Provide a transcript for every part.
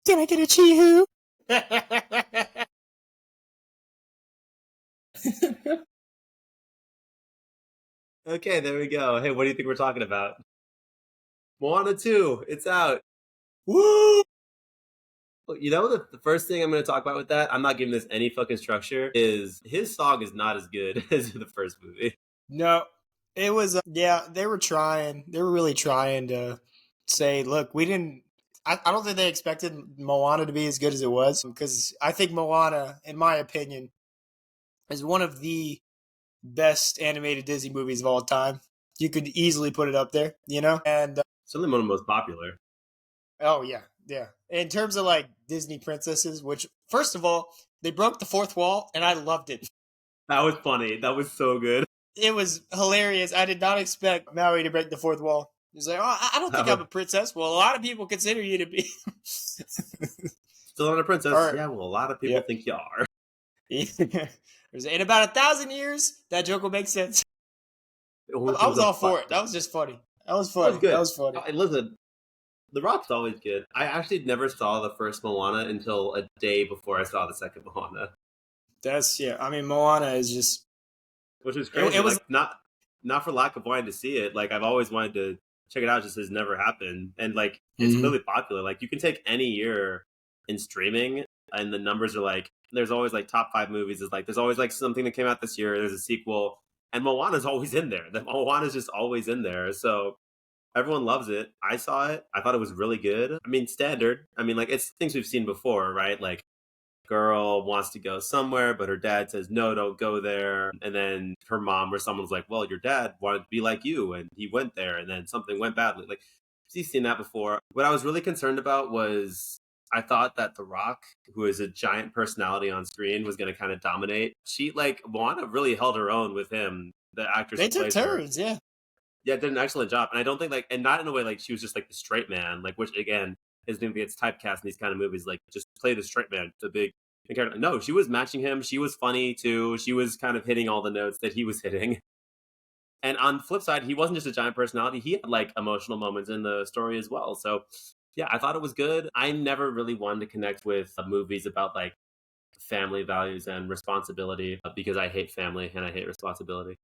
Can I get a Chi-Hoo? Okay, there we go. Hey, what do you think we're talking about? Moana 2, it's out. Woo! You know, the first thing I'm going to talk about with that, I'm not giving this any fucking structure, is his song is not as good as the first movie. No, it was, yeah, they were trying. They were really trying to say, look, we didn't, I don't think they expected Moana to be as good as it was, because I think Moana, in my opinion, is one of the best animated Disney movies of all time. You could easily put it up there, you know? And Certainly one of the most popular. oh yeah, yeah. In terms of like Disney princesses, which first of all, they broke the fourth wall, and I loved it. That was funny. That was so good. It was hilarious. I did not expect Maui to break the fourth wall. He's like, "Oh, I don't think I'm a princess." Well, a lot of people consider you to be. Still not a princess. Yeah, well, a lot of people think you are. In about 1,000 years, that joke will make sense. I was all for it. That was just funny. That was funny. That was funny. Listen, The Rock's always good. I actually never saw the first Moana until a day before I saw the second Moana. That's, yeah. I mean, Moana is just, which is crazy. It was like, not for lack of wanting to see it. Like I've always wanted to check it out. Just has never happened. And like it's really popular. Like you can take any year in streaming, and the numbers are like there's always like top 5 movies. Is like there's always like something that came out this year. There's a sequel, and Moana's always in there. The Moana's just always in there. So everyone loves it. I saw it. I thought it was really good. I mean, standard. I mean, like it's things we've seen before, right? Like girl wants to go somewhere, but her dad says, no, don't go there. And then her mom or someone's like, well, your dad wanted to be like you, and he went there, and then something went badly. Like, she's seen that before. What I was really concerned about was I thought that The Rock, who is a giant personality on screen, was going to kind of dominate. She, like, Moana really held her own with him, the actress. They took turns, yeah. Yeah, did an excellent job. And I don't think, like, and not in a way like she was just like the straight man, like, which again, is going to get typecast in these kind of movies, like just play the straight man, the big character. No, she was matching him. She was funny too. She was kind of hitting all the notes that he was hitting. And on the flip side, he wasn't just a giant personality. He had like emotional moments in the story as well. So yeah, I thought it was good. I never really wanted to connect with movies about like family values and responsibility because I hate family and I hate responsibility.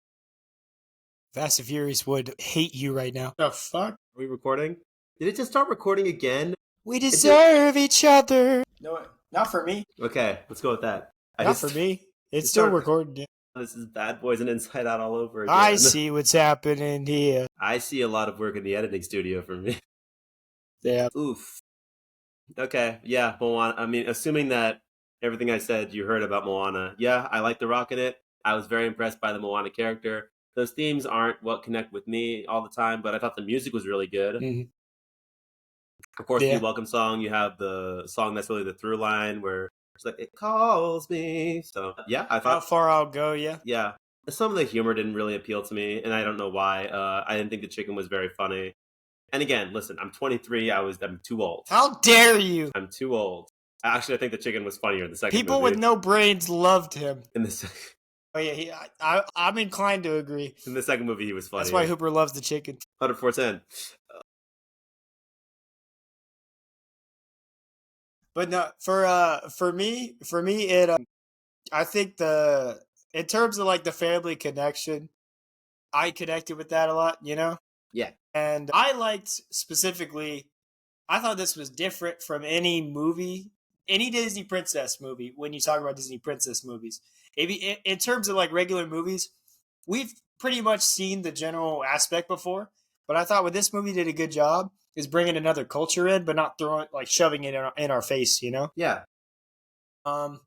Fast and Furious would hate you right now. The fuck? Are we recording? Did it just start recording again? We deserve each other. No, not for me. Okay, let's go with that. Not for me. It's still recording. This is Bad Boys and Inside Out all over again. I see what's happening here. I see a lot of work in the editing studio for me. Yeah. Oof. Okay, yeah, Moana. I mean, assuming that everything I said you heard about Moana, yeah, I like The Rock in it. I was very impressed by the Moana character. Those themes aren't what connect with me all the time, but I thought the music was really good. Mm-hmm. Of course, the welcome song, you have the song that's really the through line where it's like, it calls me. So, yeah, I thought... How far I'll go, yeah. Yeah. Some of the humor didn't really appeal to me, and I don't know why. I didn't think the chicken was very funny. And again, listen, I'm 23. I'm too old. How dare you? I'm too old. Actually, I think the chicken was funnier in the second People movie. with no brains loved him. In the second... Oh yeah, I'm inclined to agree. In the second movie, he was funny. That's why Hooper loves the chicken. 100%. But no, for me, it. I think in terms of like the family connection, I connected with that a lot. You know. Yeah. And I liked specifically. I thought this was different from any movie, any Disney princess movie. When you talk about Disney princess movies, in terms of like regular movies, we've pretty much seen the general aspect before. But I thought what this movie did a good job is bringing another culture in, but not shoving it in our face, you know? Yeah. And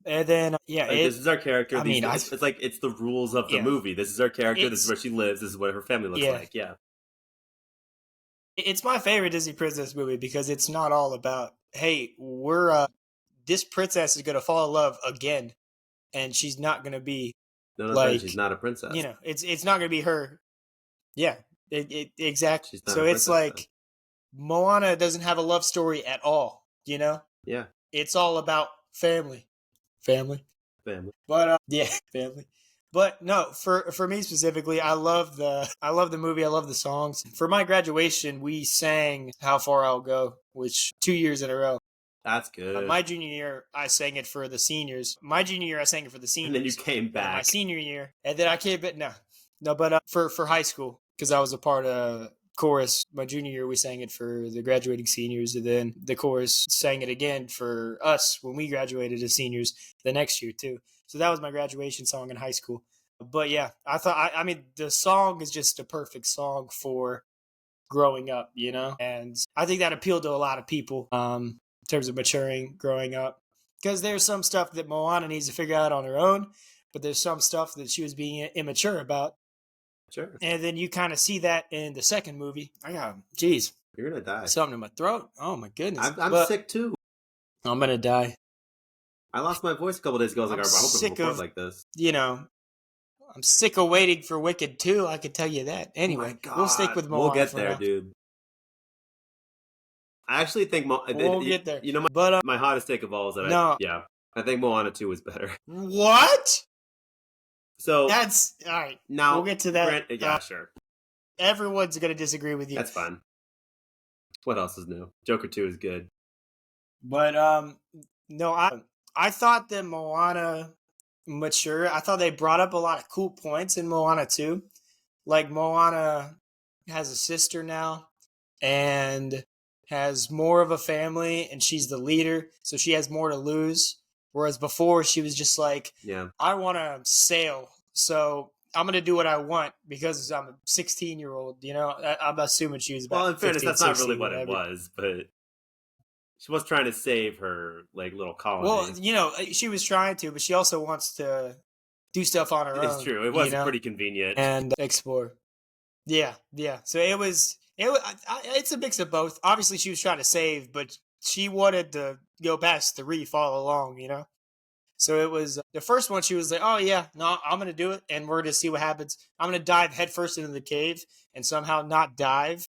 then like, this is our character. I mean, it's like it's the rules of the movie. This is our character. This is where she lives. This is what her family looks like. Yeah. It's my favorite Disney princess movie because it's not all about, hey, this princess is gonna fall in love again, and she's not gonna be she's not a princess. You know, it's not gonna be her. Yeah, exactly. So it's like Moana doesn't have a love story at all. You know. Yeah. It's all about family. But yeah, family. But no, for me specifically, I love the movie. I love the songs. For my graduation, we sang "How Far I'll Go," which 2 years in a row. That's good. My junior year, I sang it for the seniors. My junior year, I sang it for the seniors. And then you came back. My senior year, and then I came back. No, but for high school, because I was a part of chorus. My junior year, we sang it for the graduating seniors, and then the chorus sang it again for us when we graduated as seniors the next year too. So that was my graduation song in high school. But yeah, I thought, I mean, the song is just a perfect song for growing up, and I think that appealed to a lot of people in terms of maturing, growing up. Because there's some stuff that Moana needs to figure out on her own, but there's some stuff that she was being immature about. Sure. And then you kind of see that in the second movie. Jeez. You're going to die. Something in my throat. Oh, my goodness. I'm sick, too. I'm going to die. I lost my voice a couple days ago. I was like, I hope I record like this. I'm sick of waiting for Wicked 2. I can tell you that. Anyway, we'll stick with Moana. We'll get there, dude. I actually think we'll get there. My hottest take of all is that I think Moana 2 is better. What? So that's all right. Now we'll get to that. Sure. Everyone's gonna disagree with you. That's fine. What else is new? Joker 2 is good. But no, I thought that Moana mature. I thought they brought up a lot of cool points in Moana 2. Like Moana has a sister now and has more of a family, and she's the leader, so she has more to lose. Whereas before, she was just like, I want to sail, so I'm going to do what I want because I'm a 16-year-old, I'm assuming she was about Well, in fairness, 15, that's 16, not really what whatever. it was, but she was trying to save her, little colony. Well, she was trying to, but she also wants to do stuff on her own. It's true. It was pretty convenient. And explore. Yeah. So it's a mix of both. Obviously, she was trying to save, but she wanted to go past the reef all along, So it was the first one. She was like, "Oh yeah, no, I'm gonna do it, and we're gonna see what happens. I'm gonna dive headfirst into the cave and somehow not dive."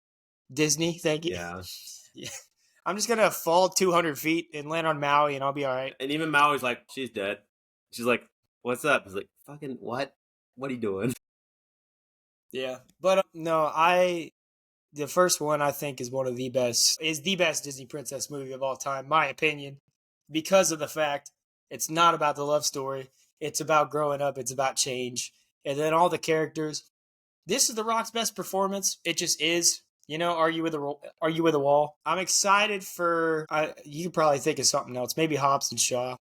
Disney, thank you. Yeah. I'm just gonna fall 200 feet and land on Maui, and I'll be all right. And even Maui's like, "She's dead." She's like, "What's up?" He's like, "Fucking what? What are you doing?" Yeah, but no, the first one I think is the best Disney princess movie of all time, my opinion, because of the fact it's not about the love story. It's about growing up. It's about change. And then all the characters. This is The Rock's best performance. It just is. Are you with a wall? I'm excited for. You could probably think of something else. Maybe Hobbs and Shaw.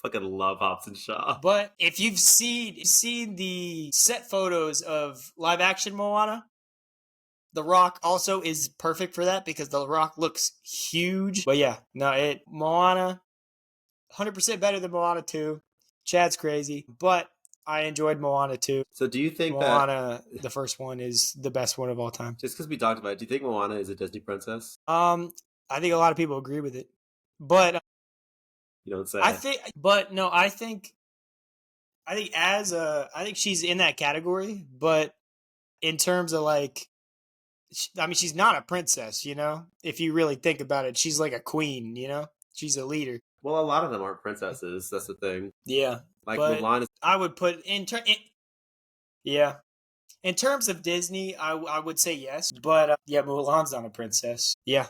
Fucking love Hobbs and Shaw. But if you've seen the set photos of live action Moana, The Rock also is perfect for that because The Rock looks huge. But yeah, no, Moana, 100% better than Moana 2. Chad's crazy, but I enjoyed Moana 2. So do you think Moana, the first one, is the best one of all time? Just because we talked about it, do you think Moana is a Disney princess? I think a lot of people agree with it, but you don't say. I think she's in that category, but in terms of she's not a princess, if you really think about it. She's like a queen, she's a leader. Well, a lot of them aren't princesses. That's the thing. Yeah. Like Mulan is. I would put in terms of Disney, I would say yes, but Mulan's not a princess. Yeah.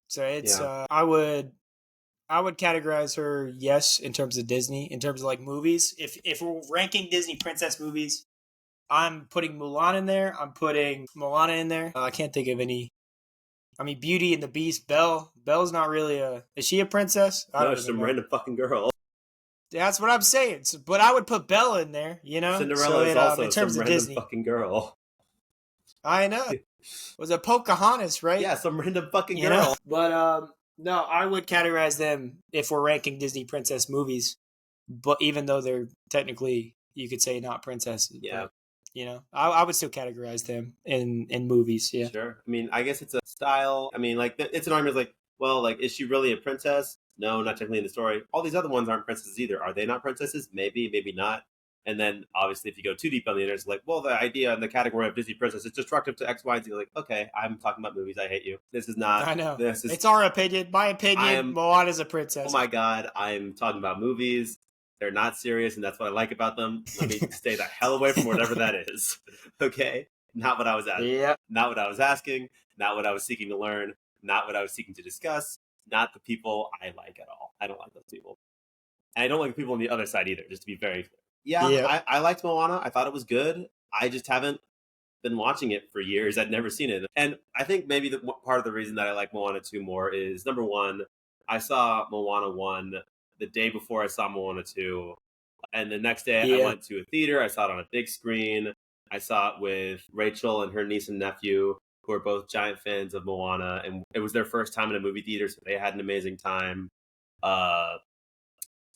So it's, I would categorize her, yes, in terms of Disney. In terms of movies, if we're ranking Disney princess movies, I'm putting Mulan in there. I'm putting Moana in there. I can't think of any. I mean, Beauty and the Beast. Belle's not really is she a princess? No, she's some random fucking girl. That's what I'm saying. But I would put Belle in there, Cinderella is also in terms some of random Disney. Fucking girl. I know. Was it Pocahontas, right? Yeah, some random fucking girl. But no, I would categorize them if we're ranking Disney princess movies. But even though they're technically, you could say, not princesses. Yeah. But, I would still categorize them in movies. Yeah. Sure. I mean, I guess it's a style. I mean, it's an argument is she really a princess? No, not technically in the story. All these other ones aren't princesses either. Are they not princesses? Maybe, maybe not. And then, obviously, if you go too deep on the internet, it's the idea in the category of Disney princess is destructive to X, Y, and Z. Okay, I'm talking about movies. I hate you. This is not. I know. It's our opinion. My opinion, Moana's a princess. Oh my God, I'm talking about movies. They're not serious, and that's what I like about them. Let me stay the hell away from whatever that is. Okay? Not what I was asking. Yeah. Not what I was asking. Not what I was seeking to learn. Not what I was seeking to discuss. Not the people I like at all. I don't like those people. And I don't like the people on the other side either, just to be very clear. Yeah, Yeah. I liked Moana. I thought it was good. I just haven't been watching it for years. I'd never seen it. And I think maybe part of the reason that I like Moana 2 more is, number one, I saw Moana 1 the day before I saw Moana 2. And the next day I went to a theater. I saw it on a big screen. I saw it with Rachel and her niece and nephew, who are both giant fans of Moana. And it was their first time in a movie theater, so they had an amazing time. There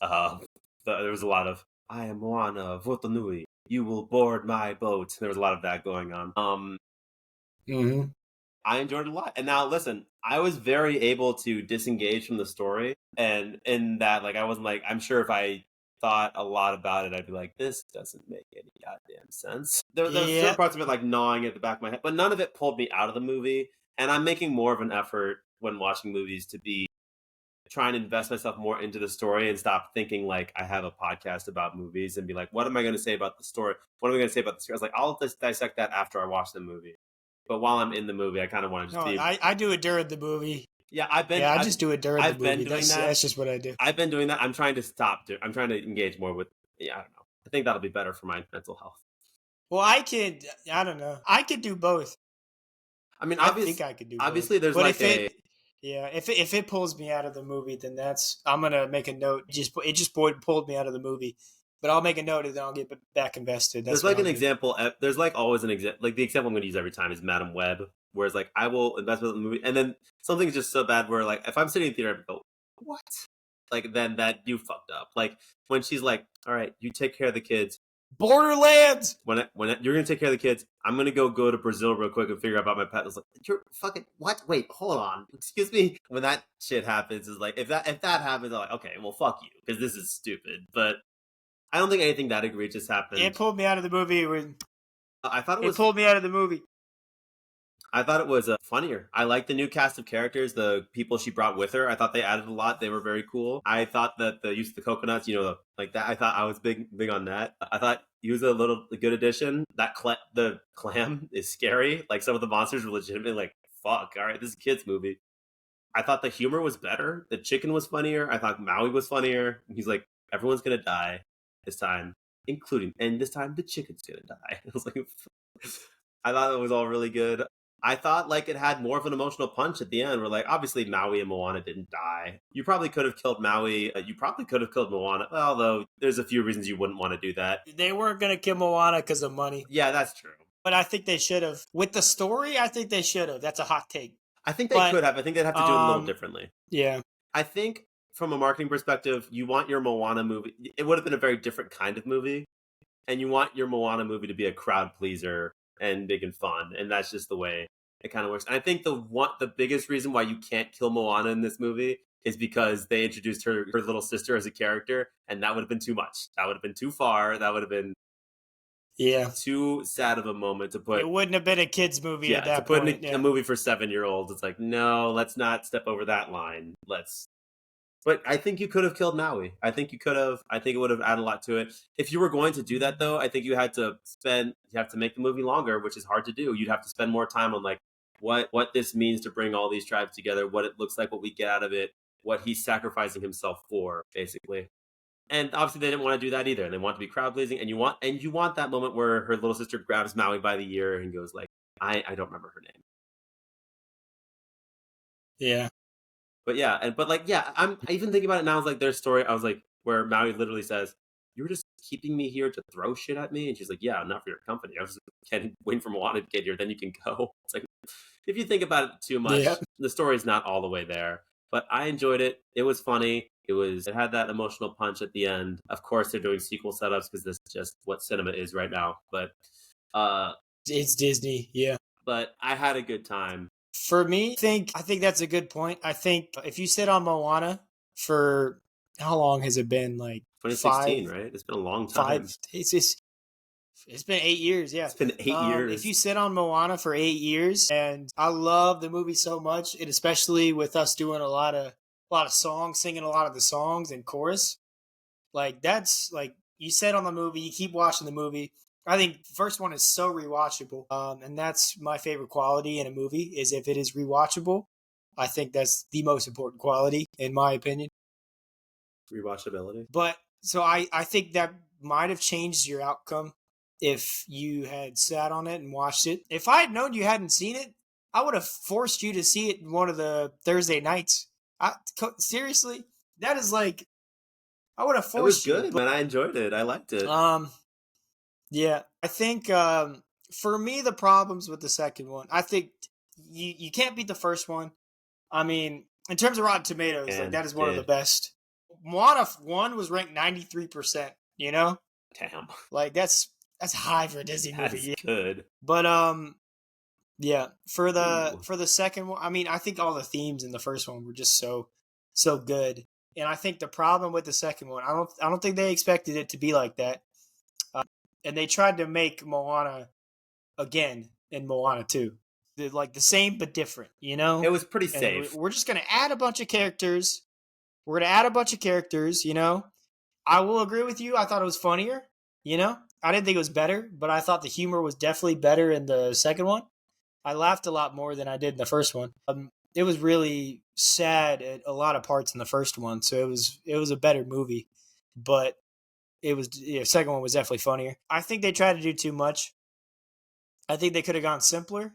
was a lot of, I am Moana, Votanui. You will board my boat. There was a lot of that going on. I enjoyed it a lot. And now, listen, I was very able to disengage from the story. And in that, like, I wasn't like, I'm sure if I thought a lot about it, I'd be like, this doesn't make any goddamn sense. There were certain parts of it, like, gnawing at the back of my head. But none of it pulled me out of the movie. And I'm making more of an effort when watching movies to be trying to invest myself more into the story and stop thinking like I have a podcast about movies and be like, what am I going to say about the story? What am I going to say about the story? I was like, I'll just dissect that after I watch the movie. But while I'm in the movie, I kind of want to just be. I do it during the movie. Yeah, I just do it during the movie. That's just what I do. I've been doing that. I'm trying to stop. I'm trying to engage more with. Yeah, I don't know. I think that'll be better for my mental health. Well, I don't know. I could do both. I mean, I think I could do both. Obviously, there's but if it pulls me out of the movie, then I'm gonna make a note. It just pulled me out of the movie, but I'll make a note and then I'll get back invested. There's like an example. There's like always an example. Like the example I'm going to use every time is Madam Web, whereas like I will invest in the movie, and then something's just so bad where like if I'm sitting in theater, I go, what? Like then that you fucked up. Like when she's like, all right, you take care of the kids. Borderlands. When you're gonna take care of the kids, I'm gonna go to Brazil real quick and figure out about my pet. I was like, you're fucking what? Wait, hold on. Excuse me. When that shit happens, is like if that happens, I'm like, okay, well, fuck you, because this is stupid. But I don't think anything that egregious happened. It pulled me out of the movie. I thought it pulled me out of the movie. I thought it was funnier. I liked the new cast of characters, the people she brought with her. I thought they added a lot. They were very cool. I thought that the use of the coconuts, like that, I thought I was big on that. I thought he was a good addition. That the clam is scary. Like some of the monsters were legitimately like, fuck, all right, this is a kid's movie. I thought the humor was better. The chicken was funnier. I thought Maui was funnier. He's like, everyone's going to die this time, and this time the chicken's going to die. I was like, I thought it was all really good. I thought like it had more of an emotional punch at the end where like obviously Maui and Moana didn't die. You probably could have killed Maui. You probably could have killed Moana. Although there's a few reasons you wouldn't want to do that. They weren't going to kill Moana because of money. Yeah, that's true. But I think they should have. With the story, I think they should have. That's a hot take. I think they could have. I think they'd have to do it a little differently. Yeah. I think from a marketing perspective, you want your Moana movie. It would have been a very different kind of movie. And you want your Moana movie to be a crowd pleaser and big and fun. And that's just the way it kind of works. And I think the biggest reason why you can't kill Moana in this movie is because they introduced her little sister as a character, and that would have been too much. That would have been too far. That would have been too sad of a moment to put. It wouldn't have been a kids movie at that point. To put in a movie for 7-year-olds, it's like, no, let's not step over that line. But I think you could have killed Maui. I think you could have. I think it would have added a lot to it. If you were going to do that, though, I think you have to make the movie longer, which is hard to do. You'd have to spend more time on like what this means to bring all these tribes together, what it looks like, what we get out of it, what he's sacrificing himself for, basically. And obviously they didn't want to do that either. They want to be crowd pleasing, and you want that moment where her little sister grabs Maui by the ear and goes like, I don't remember her name. Yeah. But yeah, I'm even thinking about it now. I was like, their story. I was like, where Maui literally says, "You were just keeping me here to throw shit at me," and she's like, "Yeah, not for your company. I was just waiting for Moana to get here, then you can go." It's like, if you think about it too much, the story's not all the way there. But I enjoyed it. It was funny. It had that emotional punch at the end. Of course, they're doing sequel setups because this is just what cinema is right now. But it's Disney, yeah. But I had a good time. For me, I think that's a good point. I think if you sit on Moana for how long has it been? Like 2016, right? It's been a long time. It's been 8 years, yeah. It's been 8 years. If you sit on Moana for 8 years, and I love the movie so much, and especially with us doing a lot of songs, singing a lot of the songs in chorus, Like that's like you said on the movie, you keep watching the movie. I think the first one is so rewatchable, and that's my favorite quality in a movie is if it is rewatchable. I think that's the most important quality in my opinion. Rewatchability. But so I think that might have changed your outcome if you had sat on it and watched it. If I had known you hadn't seen it, I would have forced you to see it one of the Thursday nights. Seriously, that is like I would have It was forced you. good, man. I enjoyed it. I liked it. Yeah, I think for me the problems with the second one, I think you can't beat the first one. I mean, in terms of Rotten Tomatoes, like that is one of the best. Moana 1 was ranked 93%, you know? Damn. Like that's high for a Disney movie. That's good. But yeah, for the second one, I mean, I think all the themes in the first one were just so good. And I think the problem with the second one, I don't think they expected it to be like that. And they tried to make Moana again in Moana 2. They're like the same but different, you know? It was pretty safe. We're just going to add a bunch of characters. We're going to add a bunch of characters, you know? I will agree with you. I thought it was funnier, you know? I didn't think it was better, but I thought the humor was definitely better in the second one. I laughed a lot more than I did in the first one. It was really sad at a lot of parts in the first one, so it was a better movie. But the second one was definitely funnier. I think they tried to do too much. I think they could have gone simpler.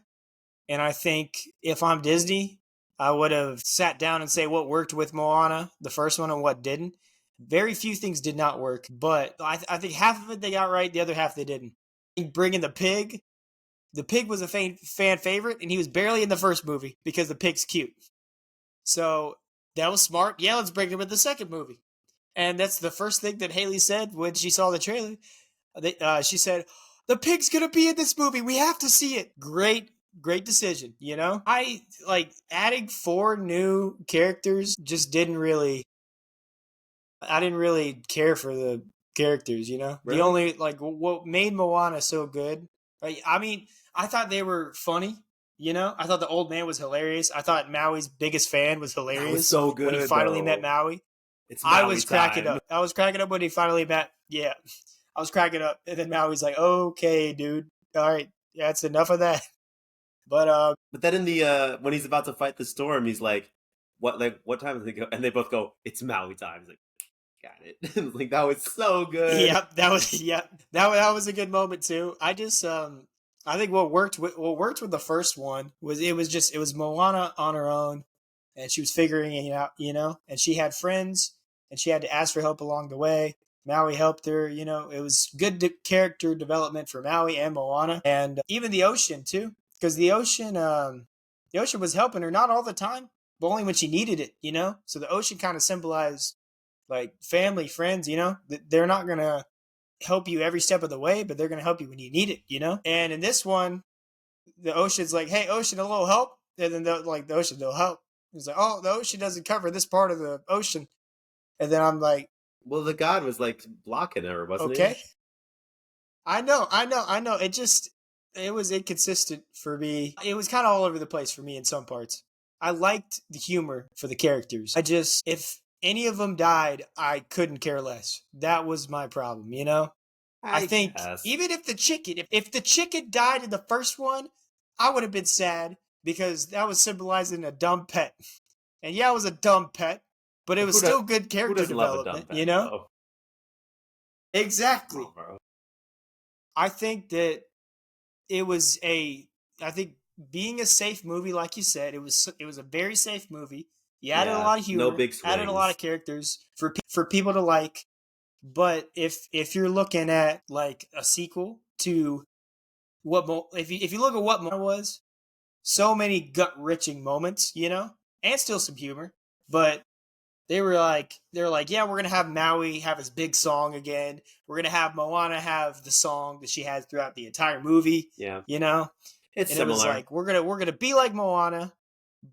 And I think if I'm Disney, I would have sat down and say what worked with Moana, the first one, and what didn't. Very few things did not work, but I think half of it they got right, the other half they didn't. Bringing the pig was a fan favorite, and he was barely in the first movie because the pig's cute. So that was smart. Yeah, let's bring him in the second movie. And that's the first thing that Haley said when she saw the trailer. She said, the pig's going to be in this movie. We have to see it. Great decision, you know? I like adding 4 new characters just I didn't really care for the characters, you know? Really? The only, like, what made Moana so good, I mean, I thought they were funny, you know? I thought the old man was hilarious. I thought Maui's biggest fan was hilarious. That was so good, when he finally met Maui. It's I was cracking up. I was cracking up when he finally met, yeah. I was cracking up. And then Maui's like, okay, dude. All right. Yeah, that's enough of that. But then in the when he's about to fight the storm, he's like, what time does it go? And they both go, it's Maui time. He's like, got it. Like that was so good. Yep, that was a good moment too. I just I think what worked with the first one was it was Moana on her own, and she was figuring it out, you know, and she had friends, and she had to ask for help along the way. Maui helped her, you know. It was good character development for Maui and Moana, and even the ocean too, because the ocean was helping her not all the time, but only when she needed it, you know. So the ocean kind of symbolized like family, friends, you know. They're not gonna help you every step of the way, but they're gonna help you when you need it, you know. And in this one, the ocean's like, "Hey, ocean, a little help," and then the ocean, "No help." It's like, "Oh, the ocean doesn't cover this part of the ocean," and then I'm like, well, the god was like blocking her, wasn't he? Okay. I know. It was inconsistent for me. It was kind of all over the place for me in some parts. I liked the humor for the characters. If any of them died, I couldn't care less. That was my problem, you know? I think guess. Even if the chicken died in the first one, I would have been sad because that was symbolizing a dumb pet. And yeah, it was a dumb pet, but it was still good character development, you know? Though? Exactly. Oh, I think that I think being a safe movie, like you said, it was a very safe movie. You added a lot of humor, no big swings. Added a lot of characters for people to like. But if you're looking at like a sequel to if you look at what Moana was, so many gut wrenching moments, you know, and still some humor, but they were like, yeah, we're gonna have Maui have his big song again. We're gonna have Moana have the song that she has throughout the entire movie. Yeah, you know, it's similar. It was like we're gonna be like Moana,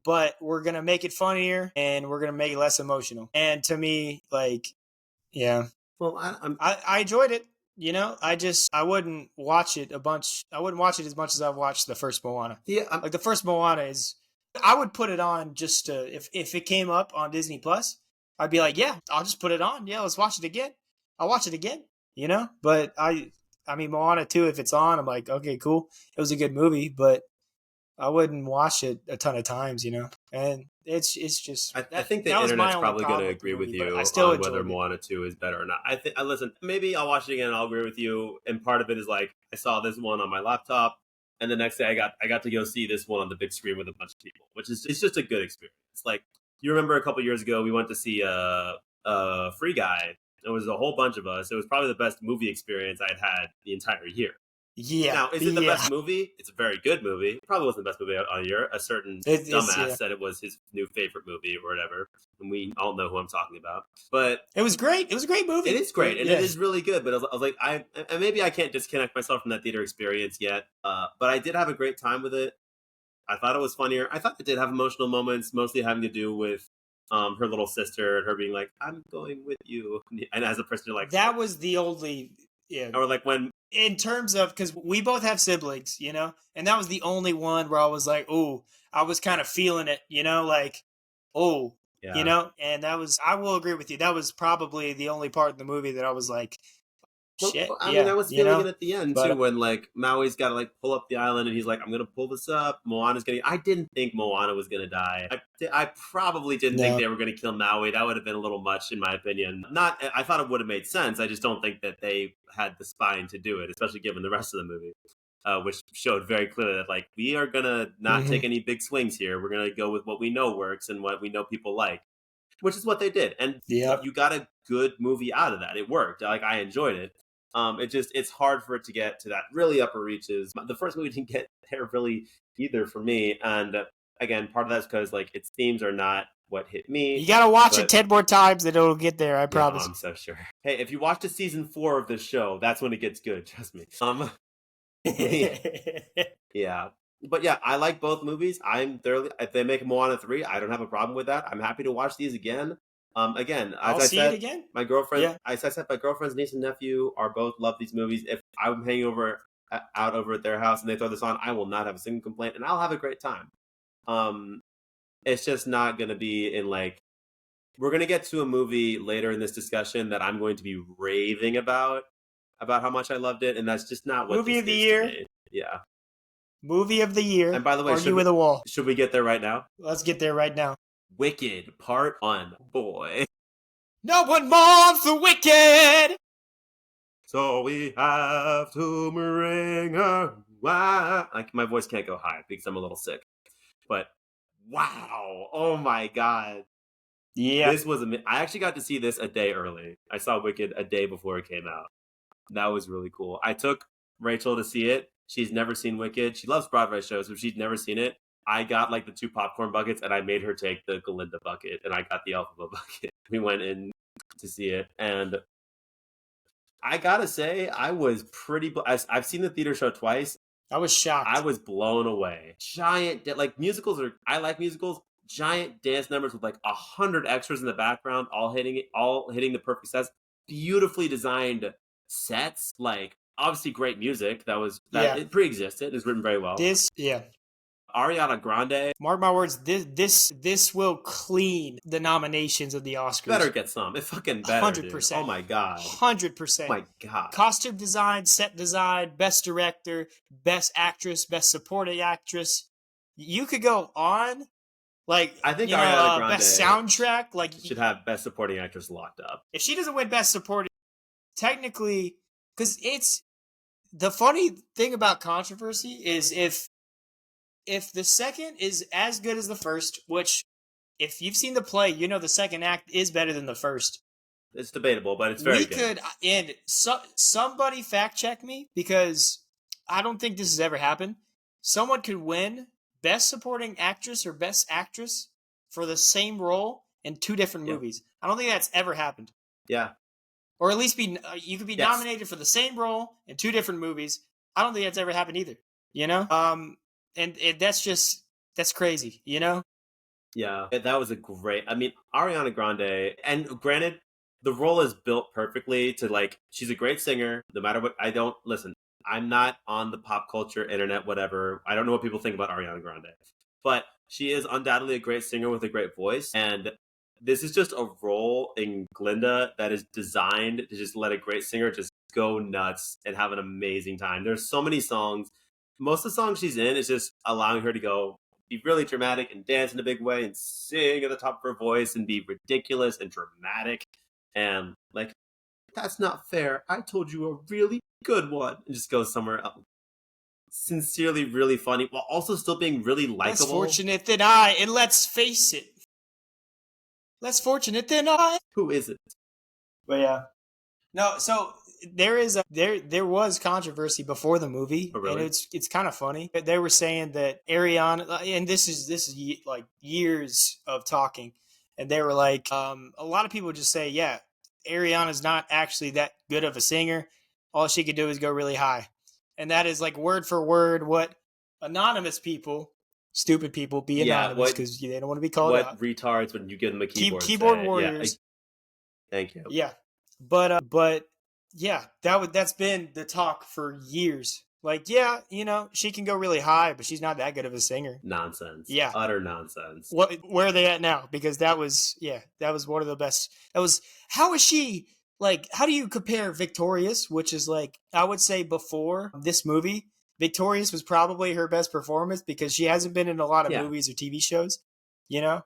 but we're gonna make it funnier and we're gonna make it less emotional. And to me, like, yeah, well, I enjoyed it. You know, I wouldn't watch it a bunch. I wouldn't watch it as much as I've watched the first Moana. Yeah, like the first Moana is. I would put it on just to if it came up on Disney Plus. I'd be like, yeah, I'll just put it on. Yeah, let's watch it again. I'll watch it again, you know. But I mean, Moana 2, if it's on, I'm like, okay, cool. It was a good movie, but I wouldn't watch it a ton of times, you know. And it's just I think the that was my internet's only probably going problem to with the agree with movie, but I you still on whether enjoyed it. Moana 2 is better or not. I think, I listen, maybe I'll watch it again and I'll agree with you. And part of it is like, I saw this one on my laptop, and the next day I got to go see this one on the big screen with a bunch of people, which is, it's just a good experience. Like, you remember a couple years ago, we went to see Free Guy. It was a whole bunch of us. It was probably the best movie experience I'd had the entire year. Yeah, Now, is it the yeah. best movie? It's a very good movie. It probably wasn't the best movie all year. A certain It's dumbass yeah. said it was his new favorite movie or whatever, and we all know who I'm talking about. But It was great. It was a great movie. it is great, and Yeah. it is really good. But I was like, and maybe I can't disconnect myself from that theater experience yet. But I did have a great time with it. I thought it was funnier. I thought it did have emotional moments, mostly having to do with her little sister and her being like, "I'm going with you," and as a person, you're like, That was the only yeah. or like when In terms of because we both have siblings, you know, and that was the only one where I was like, oh, I was kind of feeling it, you know, like, oh, you yeah. know, and that was I will agree with you. That was probably the only part in the movie that I was like, Well, shit, I mean, yeah, I was you feeling it know, at the end but too, when like Maui's got to like pull up the island, and he's like, "I'm gonna pull this up." Moana's gonna. I didn't think Moana was gonna die. I probably didn't think no, they were gonna kill Maui. That would have been a little much, in my opinion. Not. I thought it would have made sense. I just don't think that they had the spine to do it, especially given the rest of the movie, which showed very clearly that like we are gonna not mm-hmm. take any big swings here. We're gonna go with what we know works and what we know people like, which is what they did. And Yep. you got a good movie out of that. It worked. Like, I enjoyed it. It's hard for it to get to that really upper reaches. The first movie didn't get there really either for me. And again, part of that's because like its themes are not what hit You me. gotta watch it But – 10 more times and it'll get there. I yeah, promise. I'm so sure. Hey, if you watch the season 4 of this show, that's when it gets good. Trust me. Yeah. But yeah, I like both movies. I'm thoroughly. If they make Moana 3, I don't have a problem with that. I'm happy to watch these again. Again, as I'll I see it said, again. my girlfriend, Yeah. as I said, my girlfriend's niece and nephew are both love these movies. If I'm hanging out over at their house and they throw this on, I will not have a single complaint, and I'll have a great time. Um, it's just not going to be in like, we're going to get to a movie later in this discussion that I'm going to be raving about how much I loved it, and that's just not what Movie this of the is to year. me. Yeah. Movie of the year. And by the way, Argue with a wall. should we get there right now? Let's get there right now. Wicked Part 1. Boy. No one mourns the wicked. So we have to bring her. Like, my voice can't go high because I'm a little sick. But wow. Oh my God. Yeah. This was I actually got to see this a day early. I saw Wicked a day before it came out. That was really cool. I took Rachel to see it. She's never seen Wicked. She loves Broadway shows, but she's never seen it. I got like the 2 popcorn buckets, and I made her take the Galinda bucket, and I got the Elphaba bucket. We went in to see it, and I gotta say, I was pretty. I've seen the theater show twice. I was shocked. I was blown away. Giant, like musicals are. I like musicals. Giant dance numbers with like 100 extras in the background, all hitting the perfect sets. Beautifully designed sets. Like, obviously great music. It pre-existed. It was written very well. Yeah. Ariana Grande. Mark my words. This will clean the nominations of the Oscars. Better get some. It fucking better. 100%. Oh my God. 100%. Oh my God. Costume design, set design, best director, best actress, best supporting actress. You could go on. Like, I think Ariana Grande best soundtrack. Like, should have best supporting actress locked up. If she doesn't win best supporting, technically, because it's the funny thing about controversy is if the second is as good as the first, which if you've seen the play, you know the second act is better than the first. It's debatable, but it's very good. Somebody fact check me, because I don't think this has ever happened. Someone could win best supporting actress or best actress for the same role in 2 different movies. I don't think that's ever happened. Yeah. Or at least you could be nominated for the same role in 2 different movies. I don't think that's ever happened either. You know? And that's crazy, you know? Yeah, that was I mean, Ariana Grande, and granted, the role is built perfectly to like, she's a great singer, no matter what. I'm not on the pop culture, internet, whatever. I don't know what people think about Ariana Grande, but she is undoubtedly a great singer with a great voice. And this is just a role in Glinda that is designed to just let a great singer just go nuts and have an amazing time. There's so many songs. Most of the songs she's in is just allowing her to go be really dramatic and dance in a big way and sing at the top of her voice and be ridiculous and dramatic and like, that's not fair. I told you a really good one, and just go somewhere else. Sincerely really funny while also still being really likable. Less fortunate than I, and let's face it, less fortunate than I. Who is it? But yeah, no. So there was controversy before the movie, really? And it's kind of funny. They were saying that Ariana, and this is like years of talking, and they were like, a lot of people just say, yeah, Ariana's not actually that good of a singer. All she could do is go really high, and that is like word for word what anonymous people. Stupid people be anonymous because they don't want to be called out. What retards when you give them a keyboard? Keyboard warriors. Yeah, thank you. Yeah, but yeah, that's been the talk for years. Like, yeah, she can go really high, but she's not that good of a singer. Nonsense. Yeah, utter nonsense. Where are they at now? Because that was one of the best. How is she? Like, how do you compare Victorious, which is like, I would say before this movie, Victorious was probably her best performance because she hasn't been in a lot of movies or TV shows. How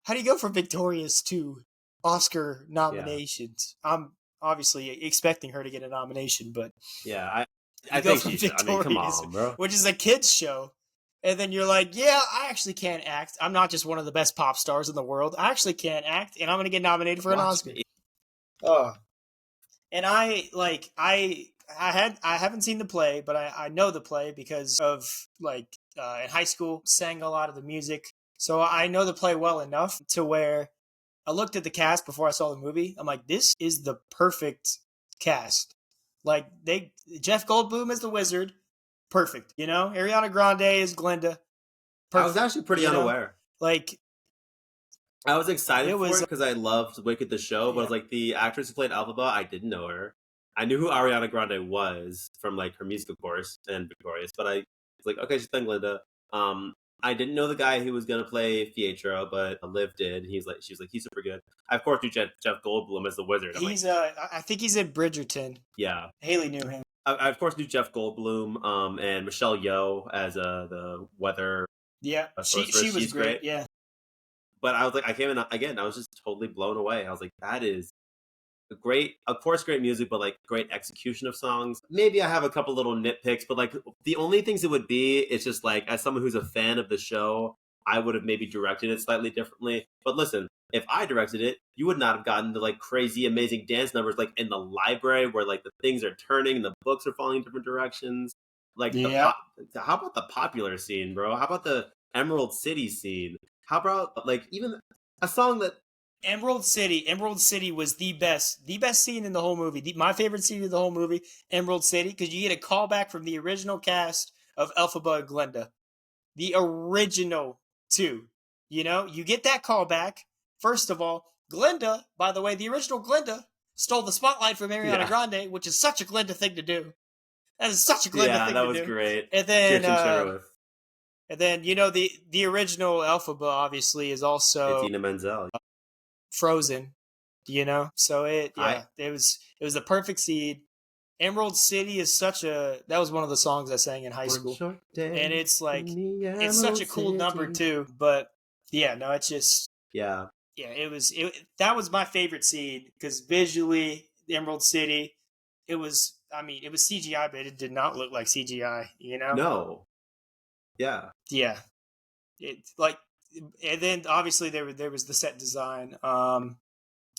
do you go from Victorious to Oscar nominations? Yeah. I'm obviously expecting her to get a nomination, but yeah, I think she should. I mean, come on, bro. Which is a kids show. And then you're like, yeah, I actually can't act. I'm not just one of the best pop stars in the world. I actually can't act, and I'm going to get nominated for an Oscar. Oh. And I haven't seen the play, but I know the play because of in high school sang a lot of the music. So I know the play well enough to where I looked at the cast before I saw the movie. I'm like, this is the perfect cast. Like Jeff Goldblum is the wizard. Perfect. Ariana Grande is Glinda. Perfect. I was actually pretty unaware. Like, I was excited for it because I loved Wicked the show, but I was like, the actress who played Elphaba, I didn't know her. I knew who Ariana Grande was from like her music, of course, and Victorious, but I was like, okay, she's playing Glinda. I didn't know the guy who was gonna play Pietro, but Liv did. She was like, he's super good. I of course knew Jeff Goldblum as the wizard. I think he's in Bridgerton. Yeah, Haley knew him. I of course knew Jeff Goldblum, and Michelle Yeoh as the weather. Yeah, she was great. Yeah, but I was like, I came in again. I was just totally blown away. I was like, that is great music, but like great execution of songs. Maybe I have a couple little nitpicks, but like the only things it would be, it's just like, as someone who's a fan of the show, I would have maybe directed it slightly differently. But listen, if I directed it, you would not have gotten the like crazy, amazing dance numbers like in the library where like the things are turning and the books are falling in different directions. Like, how about the popular scene, bro? How about the Emerald City scene? How about like even a song that Emerald City was the best scene in the whole movie. My favorite scene in the whole movie, Emerald City, because you get a callback from the original cast of Elphaba and Glinda. The original two. You get that callback. First of all, Glinda, by the way, the original Glinda stole the spotlight from Ariana Grande, which is such a Glinda thing to do. That is such a Glinda thing to do. Yeah, that was great. And then, the original Elphaba obviously is also Idina Menzel. Frozen, so it was the perfect seed. Emerald City is that was one of the songs I sang in high school, and it's like it's such a cool number too. But it's just that was my favorite seed because visually, Emerald City, it was CGI, but it did not look like CGI. No. Yeah. It's like. And then obviously there was the set design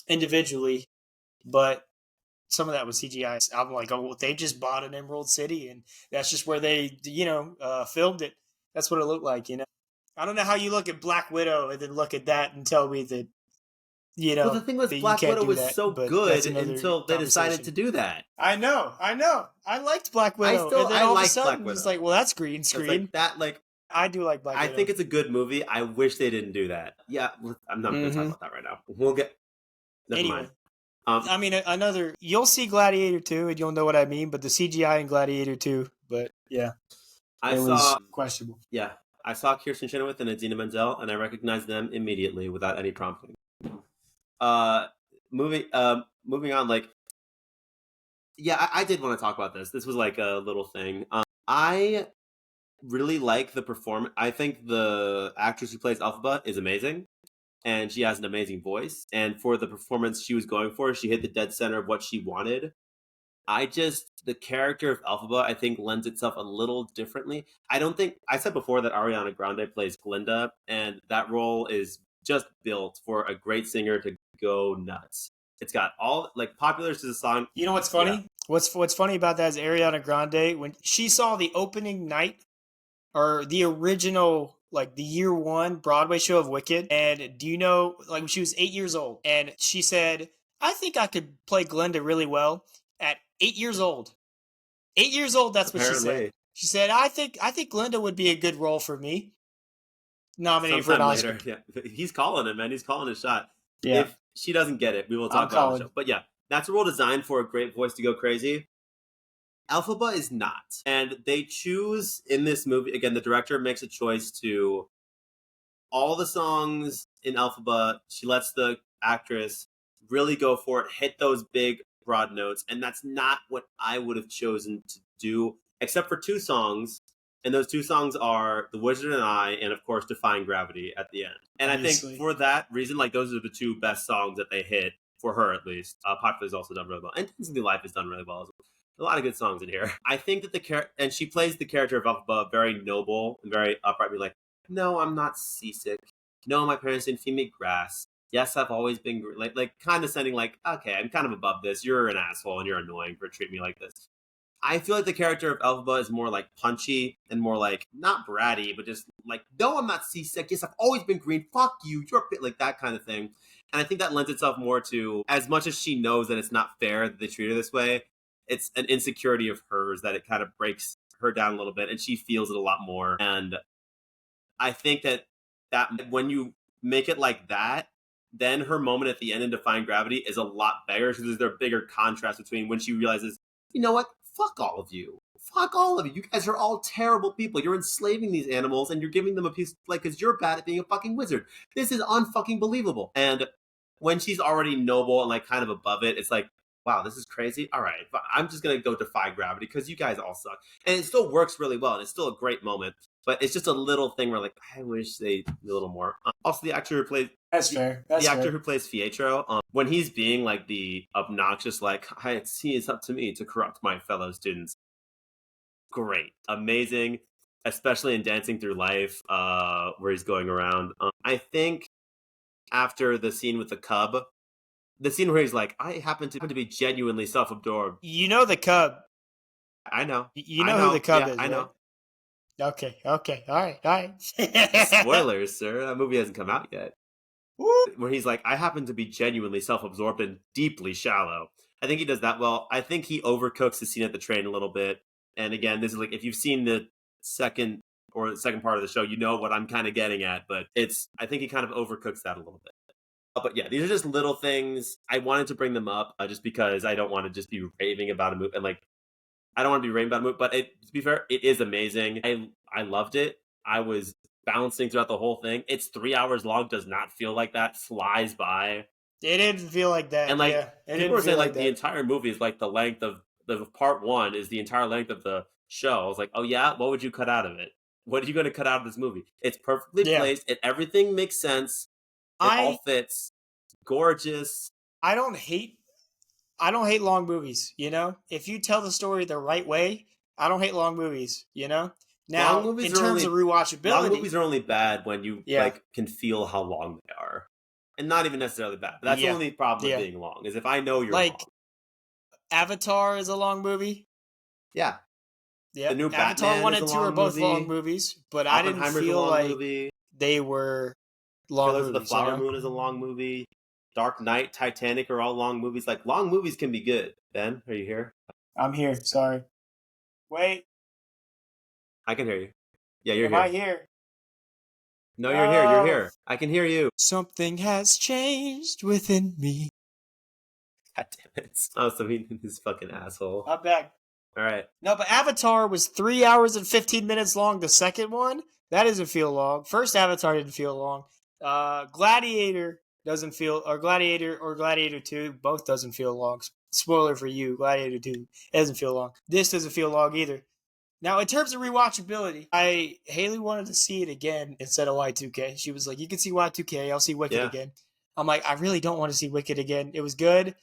individually, but some of that was CGI. I'm like, oh, well, they just bought an Emerald City, and that's just where they filmed it. That's what it looked like. I don't know how you look at Black Widow and then look at that and tell me that Well, the thing was, Black Widow was so good until they decided to do that. I know. I liked Black Widow. I liked Black Widow. It's like, well, that's green screen. I do like Black Widow. I think it's a good movie. I wish they didn't do that. Yeah, I'm not going to talk about that right now. We'll get... Never mind. You'll see Gladiator 2, and you'll know what I mean, but the CGI in Gladiator 2, but yeah. It was questionable. Yeah. I saw Kirsten Chenoweth and Idina Menzel, and I recognized them immediately without any prompting. Uh, moving on. Like, yeah, I did want to talk about this. This was like a little thing. I really like the performance. I think the actress who plays Alphaba is amazing, and she has an amazing voice. And for the performance she was going for, she hit the dead center of what she wanted. The character of Alphaba, I think, lends itself a little differently. I don't think, I said before that Ariana Grande plays Glinda, and that role is just built for a great singer to go nuts. It's got all, like, Popular is a song. You know what's Yeah. funny? What's funny about that is Ariana Grande, when she saw the opening night or the original, like the year one Broadway show of Wicked, and do you know, like, she was 8 years old, and she said, "I think I could play Glinda really well." At 8 years old, 8 years old, that's what she said. Apparently. She said, "I think Glinda would be a good role for me." Nominated for an Sometime Oscar. later. Yeah. He's calling it, man. He's calling his shot. Yeah, If she doesn't get it, we will I'm talk about it on the calling. show. But yeah, that's a role designed for a great voice to go crazy. Alphaba is not. And they choose in this movie, again, the director makes a choice to all the songs in Alphaba, she lets the actress really go for it, hit those big broad notes, and that's not what I would have chosen to do, except for two songs. And those two songs are The Wizard and I, and of course, Defying Gravity at the end. And Obviously. I think for that reason, like, those are the two best songs that they hit, for her at least. Popular's also done really well. And Disney Life has done really well as well. A lot of good songs in here. I think that and she plays the character of Alphaba very noble and very upright. Be like, no, I'm not seasick. No, my parents didn't feed me grass. Yes, I've always been like condescending. Like, okay, I'm kind of above this. You're an asshole and you're annoying for treating me like this. I feel like the character of Elphaba is more like punchy and more like not bratty, but just like, no, I'm not seasick. Yes, I've always been green. Fuck you. You're a bit like that kind of thing. And I think that lends itself more to, as much as she knows that it's not fair that they treat her this way, it's an insecurity of hers that it kind of breaks her down a little bit, and she feels it a lot more. And I think that when you make it like that, then her moment at the end in Defying Gravity is a lot better because there's a bigger contrast between when she realizes, you know what, fuck all of you. Fuck all of you. You guys are all terrible people. You're enslaving these animals and you're giving them a piece, like, because you're bad at being a fucking wizard. This is unfucking believable. And when she's already noble and like kind of above it, it's like, wow, this is crazy. All right, I'm just going to go defy gravity because you guys all suck. And it still works really well. And it's still a great moment. But it's just a little thing where, like, I wish they did a little more. Also, the actor who plays fair. The actor who plays Fietro, when he's being like the obnoxious, like, it's up to me to corrupt my fellow students. Great, amazing, especially in Dancing Through Life, where he's going around. I think after the scene with the cub, the scene where he's like, I happen to be genuinely self-absorbed. You know the cub. I know. You know who the cub is, I right? know. Okay. All right. Spoilers, sir. That movie hasn't come out yet. Woo. Where he's like, I happen to be genuinely self-absorbed and deeply shallow. I think he does that well. I think he overcooks the scene at the train a little bit. And again, this is like, if you've seen the second part of the show, you know what I'm kind of getting at. But I think he kind of overcooks that a little bit. But yeah, these are just little things. I wanted to bring them up just because I don't want to just be raving about a movie. And like, I don't want to be raving about a movie, but to be fair, it is amazing. I loved it. I was bouncing throughout the whole thing. It's 3 hours long. Does not feel like that. Flies by. It didn't feel like that. And like, yeah, people were saying like the entire movie is like the length of the part one is the entire length of the show. I was like, oh yeah, what would you cut out of it? What are you going to cut out of this movie? It's perfectly placed. Everything makes sense. It all fits. Gorgeous. I don't hate long movies, you know? If you tell the story the right way, I don't hate long movies, you know? Now, in terms of rewatchability, long movies are only bad when you like can feel how long they are. And not even necessarily bad. But that's the only problem with being long, is if I know you're like, long. Avatar is a long movie. Yeah. Yeah. The new Avatar Batman 1 and 2 are both movie. long movies, but I didn't feel like they were long Killers movies. of the Flower Moon is a long movie. Dark Knight, Titanic are all long movies. Like, long movies can be good. Ben, are you here? I'm here. Sorry. Wait. I can hear you. Yeah, you're here. Am I here? No, you're here. You're here. I can hear you. Something has changed within me. God damn it. Oh, so he's fucking asshole. I'm back. All right. No, but Avatar was 3 hours and 15 minutes long. The second one, that doesn't feel long. First Avatar didn't feel long. Gladiator doesn't feel, or Gladiator 2 both doesn't feel long. Spoiler for you, Gladiator 2 doesn't feel long. This doesn't feel long either. Now, in terms of rewatchability, Haley wanted to see it again instead of Y2K. She was like, "You can see Y2K. I'll see Wicked again." I'm like, I really don't want to see Wicked again. It was good,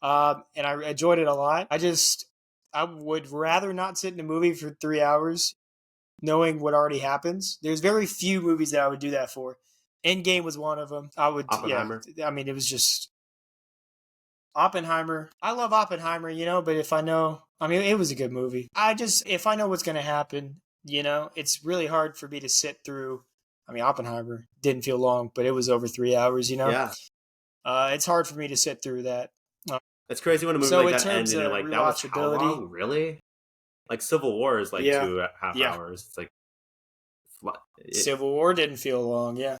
and I enjoyed it a lot. I would rather not sit in a movie for 3 hours knowing what already happens. There's very few movies that I would do that for. Endgame was one of them. Oppenheimer. Yeah. I mean, it was just Oppenheimer. I love Oppenheimer, but if I know, I mean, it was a good movie. If I know what's going to happen, it's really hard for me to sit through. I mean, Oppenheimer didn't feel long, but it was over 3 hours, Yeah. It's hard for me to sit through that. It's crazy when a movie like that ends and you're like, that was how long? Really? Like Civil War is like 2.5 hours. It's like Civil War didn't feel long, yeah.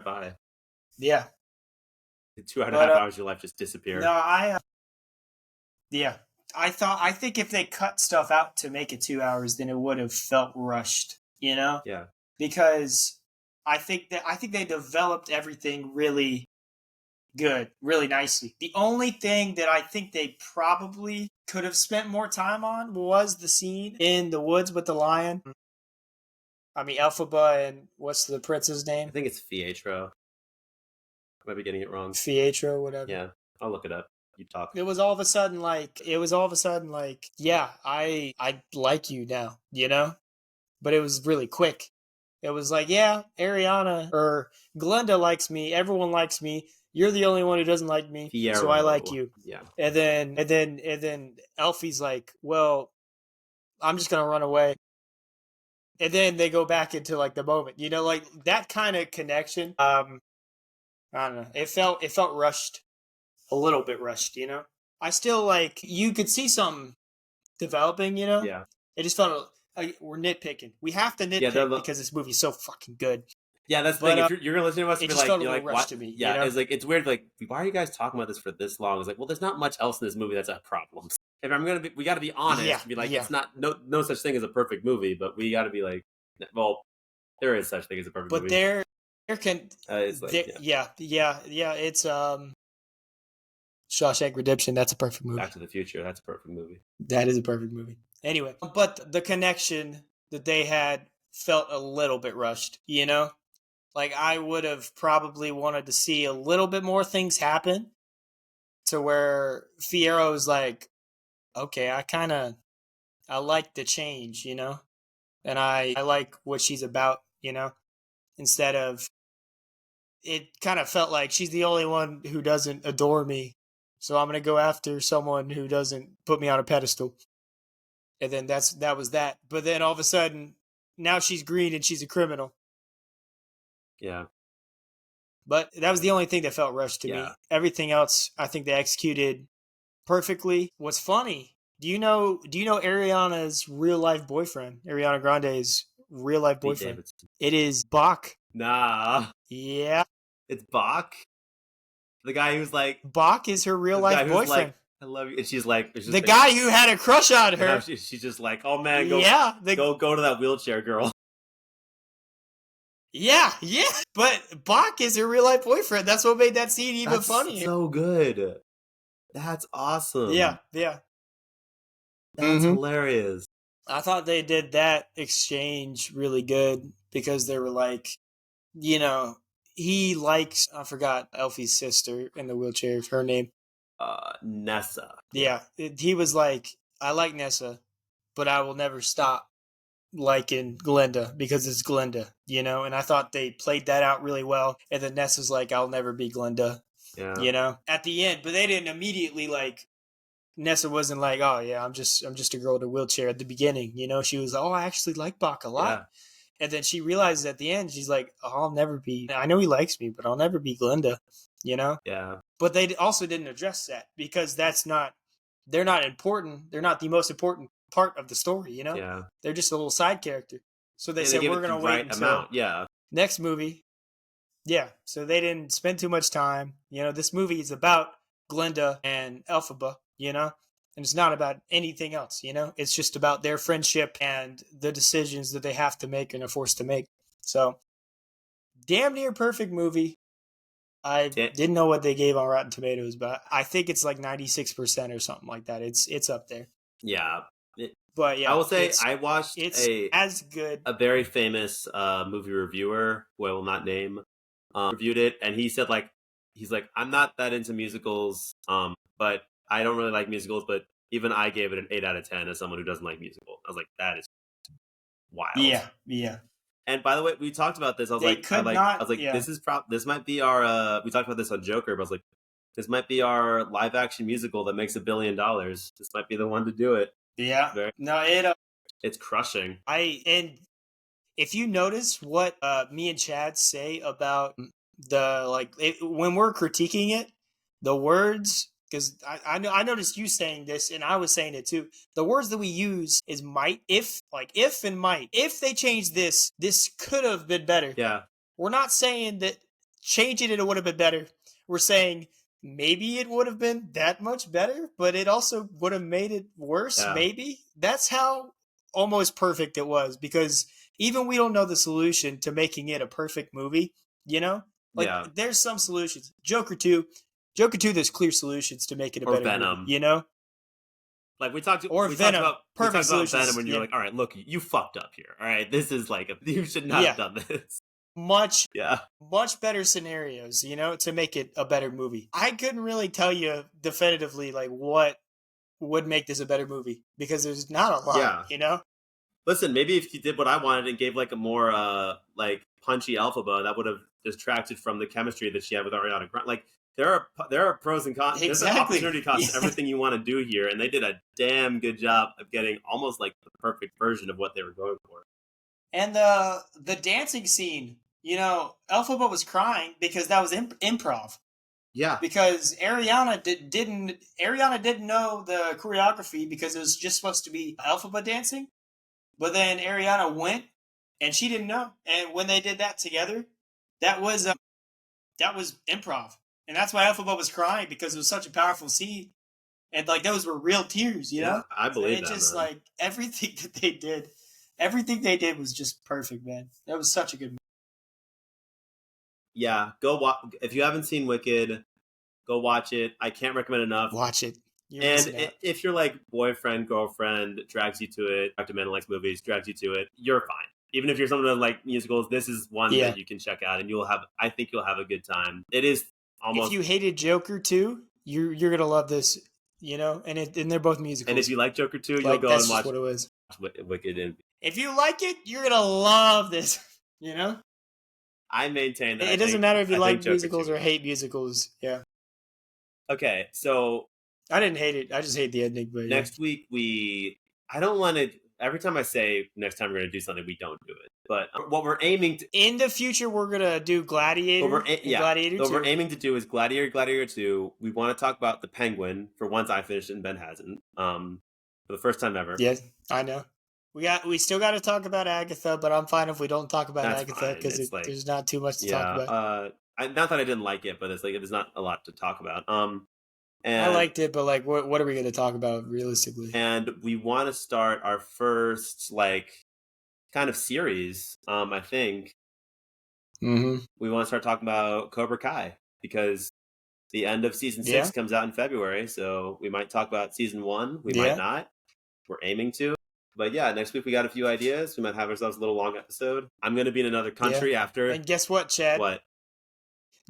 Bye. Yeah. 2.5 hours of your life just disappeared. No, I think if they cut stuff out to make it 2 hours, then it would have felt rushed, Yeah. Because I think they developed everything really good, really nicely. The only thing that I think they probably could have spent more time on was the scene in the woods with the lion. I mean, Elphaba and what's the prince's name? I think it's Pietro. I might be getting it wrong. Pietro, whatever. Yeah, I'll look it up. You talk. It was all of a sudden like, yeah, I like you now, But it was really quick. It was like, yeah, Ariana or Glenda likes me. Everyone likes me. You're the only one who doesn't like me, so I like you. Yeah. And then Elfie's like, well, I'm just gonna run away. And then they go back into like the moment, like that kind of connection. I don't know. It felt rushed, a little bit rushed. I still like, you could see something developing. Yeah. It just felt like we're nitpicking. We have to nitpick because this movie's so fucking good. Yeah, that's the thing. If you're gonna listen to us, it be just like, felt a you're little like, rushed what? to me. Yeah, it's like, it's weird. Like, why are you guys talking about this for this long? It's like, well, there's not much else in this movie that's a problem. If I'm gonna be, we got to be honest. Yeah, Be like, yeah. it's not no such thing as a perfect movie, but we got to be like, well, there is such thing as a perfect movie. But there can, it's like, yeah. It's Shawshank Redemption. That's a perfect movie. Back to the Future. That's a perfect movie. That is a perfect movie. Anyway, but the connection that they had felt a little bit rushed. Like, I would have probably wanted to see a little bit more things happen to where Fiero's like, okay, I like the change, and I like what she's about, instead of, it kind of felt like she's the only one who doesn't adore me, so I'm going to go after someone who doesn't put me on a pedestal. And then that was that. But then all of a sudden, now she's green and she's a criminal. Yeah. But that was the only thing that felt rushed to me. Everything else, I think they executed perfectly. What's funny, do you know Ariana's real life boyfriend? Ariana Grande's real life boyfriend. It is Bach. Nah. Yeah. It's Bach? The guy who's like, Bach is her real life boyfriend. Like, I love you. And she's like, the guy who had a crush on her. She's just like, oh man, go to that wheelchair girl. Yeah. But Bach is her real life boyfriend. That's what made that scene even funnier. So good. That's awesome. Yeah. That's hilarious. I thought they did that exchange really good because they were like, he likes, I forgot Elfie's sister in the wheelchair, her name. Nessa. Yeah. He was like, I like Nessa, but I will never stop liking Glenda because it's Glenda, and I thought they played that out really well. And then Nessa's like, I'll never be Glenda, at the end, but they didn't immediately like, Nessa wasn't like, oh yeah, I'm just a girl in a wheelchair at the beginning, she was like, oh, I actually like Bach a lot. Yeah. And then she realizes at the end, she's like, oh, I know he likes me, but I'll never be Glenda, Yeah. But they also didn't address that because they're not important. They're not the most important part of the story, Yeah. They're just a little side character. So they said, we're going to wait until next movie. Yeah. So they didn't spend too much time. This movie is about Glenda and Elphaba, and it's not about anything else, it's just about their friendship and the decisions that they have to make and are forced to make. So damn near perfect movie. I didn't know what they gave on Rotten Tomatoes, but I think it's like 96% or something like that. It's up there. Yeah. But yeah, I will say I watched as good. A very famous movie reviewer, who I will not name, reviewed it, and he said he's like, I'm not that into musicals, but I don't really like musicals, but even I gave it an 8 out of 10 as someone who doesn't like musicals. I was like, that is wild. Yeah. And by the way, we talked about this. I was this might be our. We talked about this on Joker, but I was like, this might be our live action musical that makes $1 billion. This might be the one to do it. Yeah. It's crushing. And if you notice what me and Chad say about the when we're critiquing it, the words, because I noticed you saying this and I was saying it too. The words that we use is might, if and might. If they change this could have been better. Yeah. We're not saying that changing it would have been better. We're saying maybe it would have been that much better, but it also would have made it worse. Yeah. Maybe that's how almost perfect it was, because even we don't know the solution to making it a perfect movie, there's some solutions. Joker 2, there's clear solutions to make it a better Venom. movie, Like we talked Venom. We talked about Venom when you're like, all right, look, you fucked up here. All right, this is you should not have done this. Much better scenarios, to make it a better movie. I couldn't really tell you definitively what would make this a better movie, because there's not a lot, Listen, maybe if you did what I wanted and gave a more punchy Elphaba, that would have distracted from the chemistry that she had with Ariana Grande. There are pros and cons. Exactly. There's an opportunity cost to everything you want to do here, and they did a damn good job of getting almost the perfect version of what they were going for. And the dancing scene, Elphaba was crying because that was improv. Yeah. Because Ariana didn't know the choreography, because it was just supposed to be Elphaba dancing. But then Ariana went, and she didn't know. And when they did that together, that was improv. And that's why Elphaba was crying, because it was such a powerful scene. And those were real tears, you know? I believe that. It just everything they did was just perfect, man. That was such a good movie. Yeah, go watch. If you haven't seen Wicked, go watch it. I can't recommend enough. Watch it. If your boyfriend, girlfriend drags you to it, Dr. Man likes movies, drags you to it, you're fine. Even if you're someone who like musicals, this is one that you can check out, and I think you'll have a good time. It is almost. If you hated Joker 2, you're gonna love this, and they're both musicals. And if you like Joker 2, you'll go and watch what it was. Wicked. And if you like it, you're gonna love this. I maintain that it doesn't matter if you like musicals or hate musicals. Yeah. Okay, so I didn't hate it. I just hate the ending. But next week I don't want to. Every time I say next time we're going to do something, we don't do it. But what we're aiming to in the future, we're gonna do Gladiator. Gladiator. What we're aiming to do is Gladiator 2. We want to talk about the Penguin. For once, I finished it and Ben hasn't. For the first time ever. Yes, I know. We still got to talk about Agatha, but I'm fine if we don't talk about Agatha, because there's not too much to talk about. Not that I didn't like it, but it's there's not a lot to talk about. And I liked it, but what are we going to talk about realistically? And we want to start our first kind of series. I think we want to start talking about Cobra Kai, because the end of season 6 comes out in February, so we might talk about season 1. We might not. We're aiming to. But next week we got a few ideas. We might have ourselves a little long episode. I'm going to be in another country after. And guess what, Chad? What?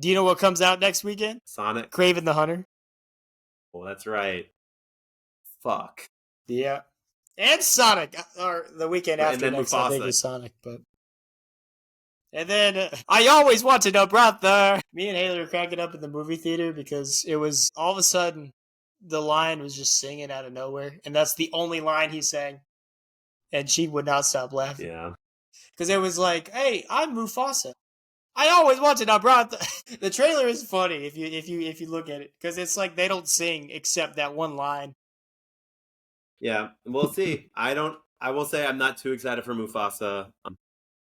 Do you know what comes out next weekend? Sonic. Kraven the Hunter. Oh, that's right. Fuck. Yeah. And Sonic. Or the weekend after next, Mufasa. I think, is Sonic. But. And then, I always wanted a brother. Me and Haley were cracking up in the movie theater, because it was all of a sudden, the lion was just singing out of nowhere. And that's the only line he sang. And she would not stop laughing. Yeah. Because it was like, hey, I'm Mufasa. I always wanted a brother. The trailer is funny if you look at it, because it's they don't sing except that one line. Yeah, we'll see. I will say I'm not too excited for Mufasa.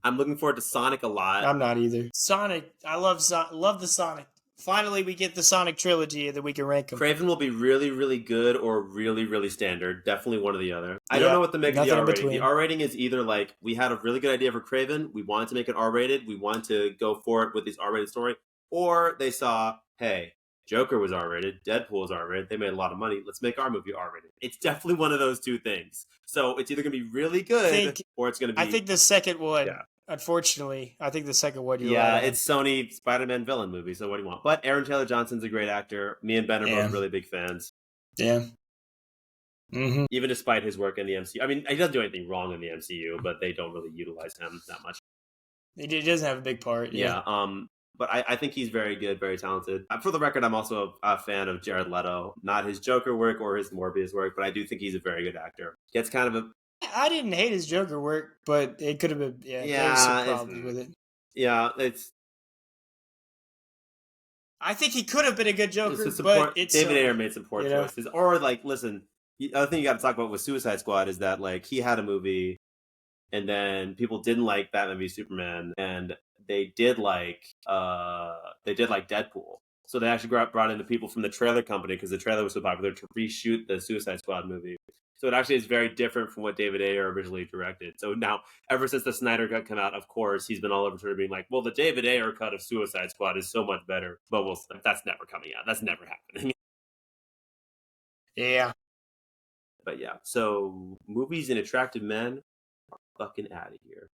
I'm looking forward to Sonic a lot. I'm not either. Sonic, I love the Sonic. Finally, we get the Sonic trilogy that we can rank them. Kraven will be really, really good or really, really standard. Definitely one or the other. I don't know what to make of the R rating. The R rating is either we had a really good idea for Kraven, we wanted to make it R rated, we wanted to go for it with this R rated story, or they saw, hey, Joker was R-rated, Deadpool was R-rated, they made a lot of money, let's make our movie R-rated. It's definitely one of those two things. So it's either going to be really good or it's going to I be... think the second one, Yeah. unfortunately, I think the second one you're right Yeah, on. it's Sony Spider-Man villain movie, so what do you want? But Aaron Taylor Johnson's a great actor. Me and Ben are both really big fans. Yeah. Mm-hmm. Even despite his work in the MCU. I mean, he doesn't do anything wrong in the MCU, but they don't really utilize him that much. He doesn't have a big part. Yeah. But I think he's very good, very talented. For the record, I'm also a fan of Jared Leto. Not his Joker work or his Morbius work, but I do think he's a very good actor. Gets kind of a... I didn't hate his Joker work, but it could have been, there was some problems with it. Yeah, it's... I think he could have been a good Joker, but it's... David Ayer made some poor choices. Or, like, listen, the other thing you got to talk about with Suicide Squad is that, like, he had a movie, and then people didn't like Batman v Superman, and they did like Deadpool. So they actually brought in the people from the trailer company because the trailer was so popular to reshoot the Suicide Squad movie. So it actually is very different from what David Ayer originally directed. So now, ever since the Snyder Cut came out, of course, he's been all over Twitter being like, well, the David Ayer cut of Suicide Squad is so much better. But that's never coming out. That's never happening. Yeah. But yeah, so movies and attractive men are fucking out of here.